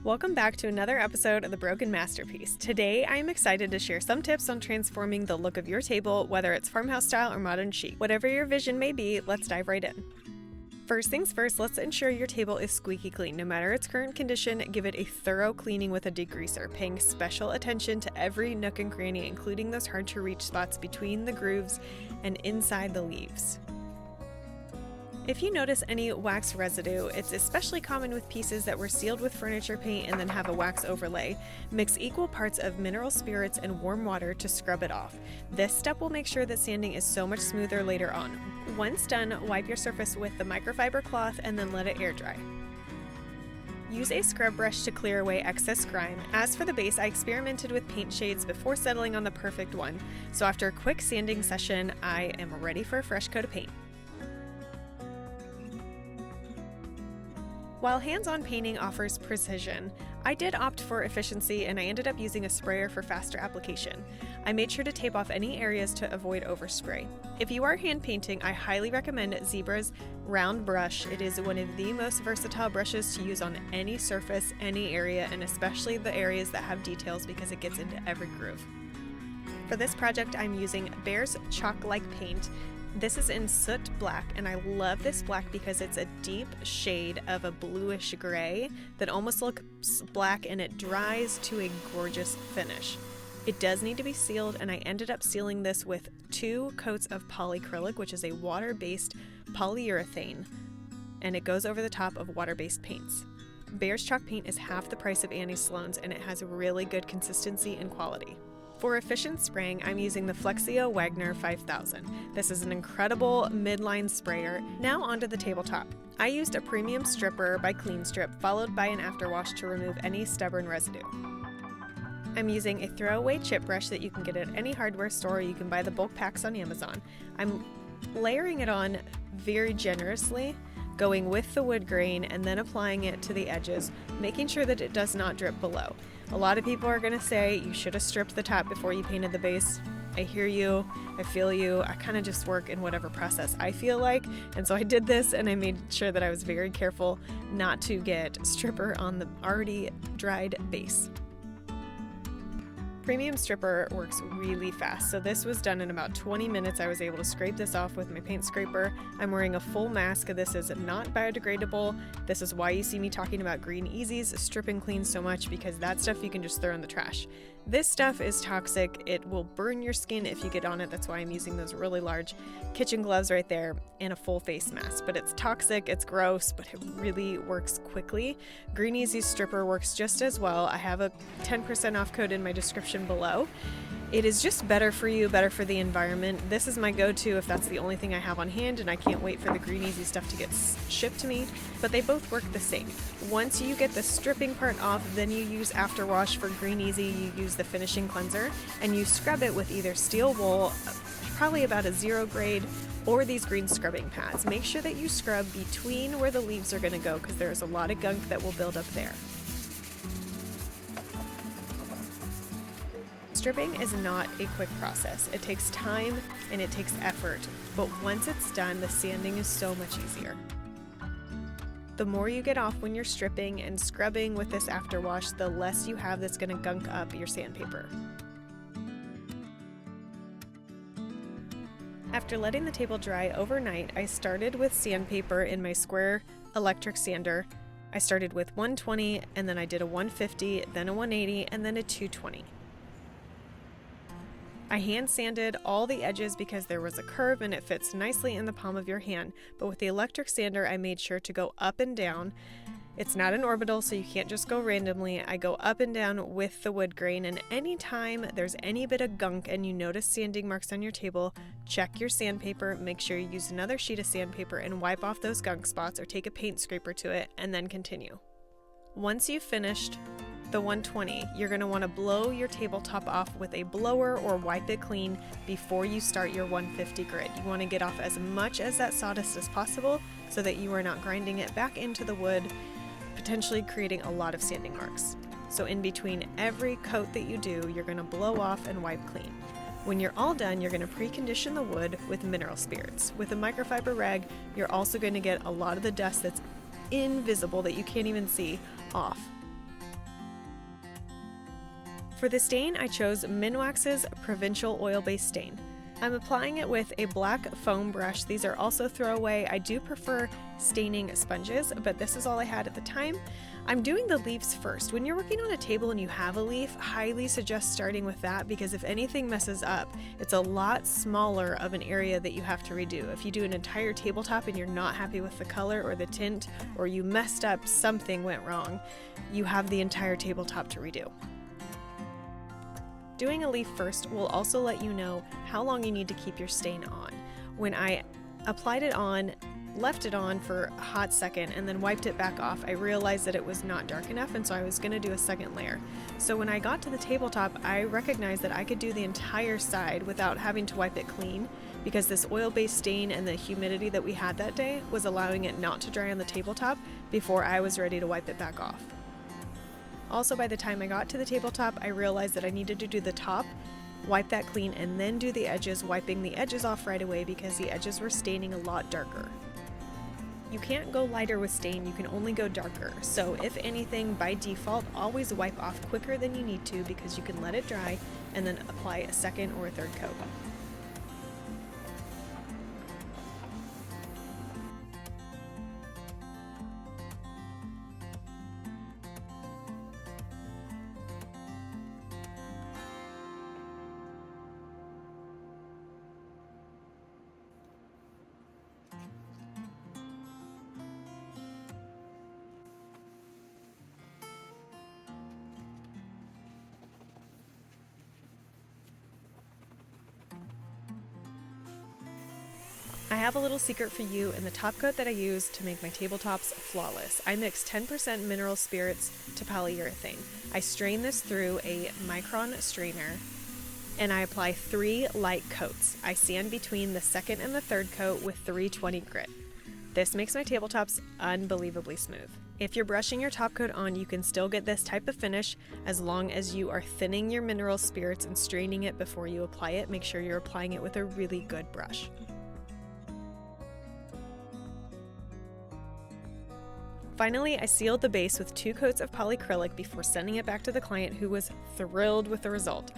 Welcome back to another episode of The Broken Masterpiece. Today, I am excited to share some tips on transforming the look of your table, whether it's farmhouse style or modern chic. Whatever your vision may be, let's dive right in. First things first, let's ensure your table is squeaky clean. No matter its current condition, give it a thorough cleaning with a degreaser, paying special attention to every nook and cranny, including those hard-to-reach spots between the grooves and inside the leaves. If you notice any wax residue, it's especially common with pieces that were sealed with furniture paint and then have a wax overlay. Mix equal parts of mineral spirits and warm water to scrub it off. This step will make sure that sanding is so much smoother later on. Once done, wipe your surface with the microfiber cloth and then let it air dry. Use a scrub brush to clear away excess grime. As for the base, I experimented with paint shades before settling on the perfect one. So after a quick sanding session, I am ready for a fresh coat of paint. While hands-on painting offers precision, I did opt for efficiency and I ended up using a sprayer for faster application. I made sure to tape off any areas to avoid overspray. If you are hand painting, I highly recommend Zebra's round brush. It is one of the most versatile brushes to use on any surface, any area, and especially the areas that have details because it gets into every groove. For this project, I'm using Bear's Chalk-like paint. This is in soot black, and I love this black because it's a deep shade of a bluish gray that almost looks black, and it dries to a gorgeous finish. It does need to be sealed, and I ended up sealing this with 2 coats of polyacrylic, which is a water-based polyurethane, and it goes over the top of water-based paints. Bear's Chalk paint is half the price of Annie Sloan's, and it has really good consistency and quality. For efficient spraying, I'm using the Flexio Wagner 5000. This is an incredible midline sprayer. Now onto the tabletop. I used a premium stripper by Clean Strip, followed by an afterwash to remove any stubborn residue. I'm using a throwaway chip brush that you can get at any hardware store. You can buy the bulk packs on Amazon. I'm layering it on very generously, going with the wood grain and then applying it to the edges, making sure that it does not drip below. A lot of people are going to say you should have stripped the top before you painted the base. I hear you, I feel you, I kind of just work in whatever process I feel like, and so I did this and I made sure that I was very careful not to get stripper on the already dried base. Premium stripper works really fast, so this was done in about 20 minutes. I was able to scrape this off with my paint scraper. I'm wearing a full mask. This is not biodegradable. This is why you see me talking about Green Easy's strip and clean so much, because that stuff you can just throw in the trash. This stuff is toxic. It will burn your skin if you get on it. That's why I'm using those really large kitchen gloves right there and a full face mask. But it's toxic, it's gross, but it really works quickly. Green Easy's stripper works just as well. I have a 10% off code in my description below. It is just better for you, better for the environment. This is my go-to if that's the only thing I have on hand, and I can't wait for the Green Easy stuff to get shipped to me, but they both work the same. Once you get the stripping part off, then you use afterwash. For Green Easy, you use the finishing cleanser, and you scrub it with either steel wool, probably about a 0 grade, or these green scrubbing pads. Make sure that you scrub between where the leaves are going to go, because there's a lot of gunk that will build up there. Stripping is not a quick process. It takes time and it takes effort, but once it's done, the sanding is so much easier. The more you get off when you're stripping and scrubbing with this afterwash, the less you have that's going to gunk up your sandpaper. After letting the table dry overnight, I started with sandpaper in my square electric sander. I started with 120, and then I did a 150, then a 180, and then a 220. I hand sanded all the edges because there was a curve and it fits nicely in the palm of your hand, but with the electric sander I made sure to go up and down. It's not an orbital, so you can't just go randomly. I go up and down with the wood grain, and anytime there's any bit of gunk and you notice sanding marks on your table, check your sandpaper, make sure you use another sheet of sandpaper and wipe off those gunk spots or take a paint scraper to it, and then continue. Once you've finished the 120, you're going to want to blow your tabletop off with a blower or wipe it clean before you start your 150 grid. You want to get off as much as that sawdust as possible so that you are not grinding it back into the wood, potentially creating a lot of sanding marks. So in between every coat that you do, you're going to blow off and wipe clean. When you're all done, you're going to precondition the wood with mineral spirits. With a microfiber rag, you're also going to get a lot of the dust that's invisible, that you can't even see, off. For the stain, I chose Minwax's Provincial Oil-Based Stain. I'm applying it with a black foam brush. These are also throwaway. I do prefer staining sponges, but this is all I had at the time. I'm doing the leaves first. When you're working on a table and you have a leaf, highly suggest starting with that, because if anything messes up, it's a lot smaller of an area that you have to redo. If you do an entire tabletop and you're not happy with the color or the tint, or you messed up, something went wrong, you have the entire tabletop to redo. Doing a leaf first will also let you know how long you need to keep your stain on. When I applied it on, left it on for a hot second, and then wiped it back off, I realized that it was not dark enough, and so I was going to do a second layer. So when I got to the tabletop, I recognized that I could do the entire side without having to wipe it clean, because this oil-based stain and the humidity that we had that day was allowing it not to dry on the tabletop before I was ready to wipe it back off. Also, by the time I got to the tabletop, I realized that I needed to do the top, wipe that clean, and then do the edges, wiping the edges off right away because the edges were staining a lot darker. You can't go lighter with stain, you can only go darker. So if anything, by default, always wipe off quicker than you need to, because you can let it dry and then apply a second or a third coat. I have a little secret for you in the top coat that I use to make my tabletops flawless. I mix 10% mineral spirits to polyurethane. I strain this through a micron strainer, and I apply 3 light coats. I sand between the second and the third coat with 320 grit. This makes my tabletops unbelievably smooth. If you're brushing your top coat on, you can still get this type of finish as long as you are thinning your mineral spirits and straining it before you apply it. Make sure you're applying it with a really good brush. Finally, I sealed the base with 2 coats of polyacrylic before sending it back to the client, who was thrilled with the result.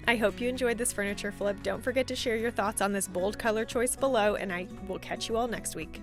I hope you enjoyed this furniture flip. Don't forget to share your thoughts on this bold color choice below, and I will catch you all next week.